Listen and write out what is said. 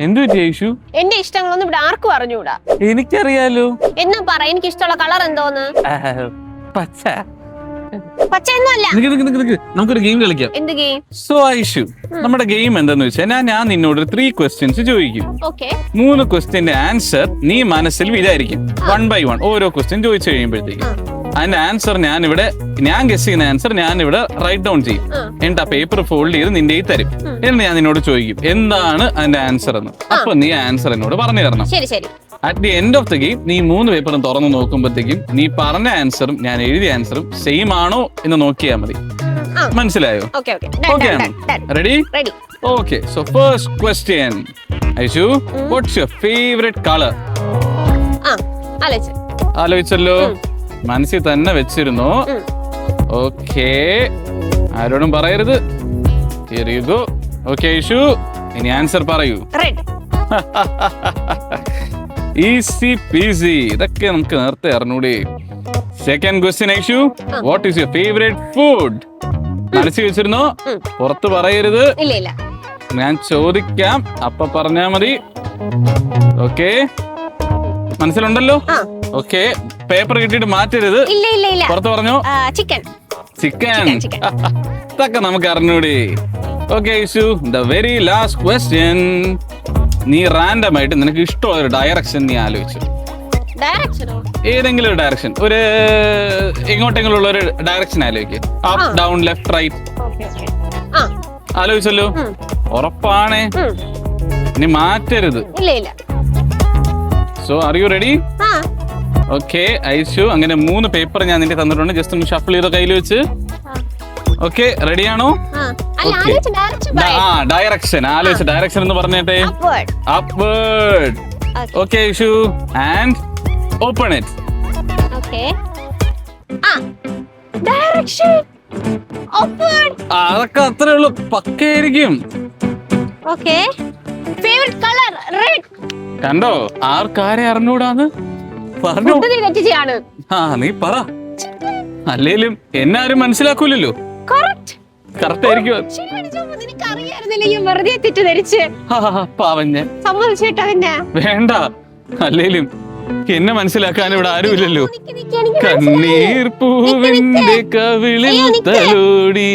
എന്ത് പറ്റി ഐഷു? എന്റെ ഇഷ്ടങ്ങളൊന്നും ഇവിടെ ആർക്കും അറിഞ്ഞൂടാ. എനിക്കറിയാലോ. എന്നാ പറ, എനിക്ക് ഇഷ്ടമുള്ള കളർ എന്തോന്ന്? പച്ച. പച്ചയൊന്നുമല്ല. നമുക്കൊരു ഗെയിം കളിക്കാം. എന്ത് ഗെയിം? സോ ഐഷു, നമ്മുടെ ഗെയിം എന്താന്ന് വെച്ചാൽ ഞാൻ നിന്നോട് 3 ക്വസ്റ്റ്യൻസ് ചോദിക്കും. ഓക്കെ. 3 ക്വസ്റ്റ്യന്റെ ആൻസർ നീ മനസ്സിൽ വിചാരിക്കും. 1 by 1 ഓരോ ക്വസ്റ്റ്യൻ ചോദിച്ചു കഴിയുമ്പോഴത്തേക്കും അതിന്റെ ആൻസർ ഞാൻ ഗസ് ചെയ്യുന്ന ആൻസർ ഞാൻ ഇവിടെ റൈറ്റ് ഡൗൺ ചെയ്യും. എന്നിട്ട് ആ പേപ്പർ ഫോൾഡ് ചെയ്ത് നിന്റെ കയ്യിൽ തരും. എന്നിട്ട് ഞാൻ നിന്നോട് ചോദിക്കും എന്താണ് അതിന്റെ ആൻസർ എന്ന്. അപ്പൊ നീ ആൻസർ എന്നോട് പറഞ്ഞു തരണം. At the end of the game നീ 3 പേപ്പറും തുറന്നു നോക്കുമ്പോഴത്തേക്കും നീ പറഞ്ഞ ആൻസറും ഞാൻ എഴുതിയ ആൻസറും സെയിം ആണോ എന്ന് നോക്കിയാൽ മതി. മനസ്സിലായോ? ഓക്കെ ആണോ? Ready? Okay. So first question, Aishu, what's your favourite colour? ആലോചിച്ചല്ലോ, മനസ്സിൽ തന്നെ വെച്ചിരുന്നു. ഓക്കെ, ആരോടും പറയരുത്. Here you go. Okay Aishu, ഇനി ആൻസർ പറയൂ. ഈസി പീസി, ഇതൊക്കെ നമുക്ക് നേരത്തെ അറിഞ്ഞൂടെ. Second question Aishu, what is your favourite food? മനസ്സിൽ വെച്ചിരുന്നോ? പുറത്ത് പറയരുത്. ഞാൻ ചോദിക്കാം, അപ്പൊ പറഞ്ഞാ മതി. ഓക്കെ, മനസ്സിലുണ്ടല്ലോ? ഓക്കെ, പേപ്പർ കിട്ടിയിട്ട് മാറ്റരുത്. പുറത്ത് പറഞ്ഞോ. ചിക്കൻ. ഇതൊക്കെ നമുക്ക് അറിഞ്ഞൂടെ. Okay Aishu, the very last question. നീ റാൻഡം ആയിട്ട് നിനക്ക് ഇഷ്ടമുള്ള ഒരു ഡയറക്ഷൻ നീ ആലോചിച്ചു. ഏതെങ്കിലും ഒരു ഡയറക്ഷൻ, ഒരു എങ്ങോട്ടെങ്കിലും ഉള്ള ഒരു ഡയറക്ഷൻ ആലോചിക്കുക. Up, down, left, right. ആലോചിച്ചല്ലോ? ഉറപ്പാണേ, നീ മാറ്റരുത്. So are you ready? Okay Aishu, അങ്ങനെ 3 പേപ്പർ ഞാൻ നിന്റെ തന്നിട്ടുണ്ട്. ജസ്റ്റ് ഒന്ന് ഷഫിൾ ചെയ്ത കയ്യിൽ വെച്ച്. ഓക്കെ, റെഡിയാണോ? ഡയറക്ഷൻ ആലോചിച്ച ഡയറക്ഷൻ എന്ന് പറഞ്ഞേട്ടെ. Upward. Okay Aishu, and open it. അതൊക്കെ അത്രേ ഉള്ളൂ, പക്കയായിരിക്കും. കണ്ടോ, ആർക്കാരെ അറിഞ്ഞൂടാന്ന് പറഞ്ഞു. നീ പറ, അല്ലേലും എന്നാരും മനസ്സിലാക്കൂലല്ലോ. കറക്റ്റ് ആയിരിക്കും. വേണ്ട, അല്ലേലും എന്നെ മനസ്സിലാക്കാൻ ഇവിടെ ആരുമില്ലല്ലോ. കണ്ണീർ പൂവിന്റെ കവിളിൽ തലോടി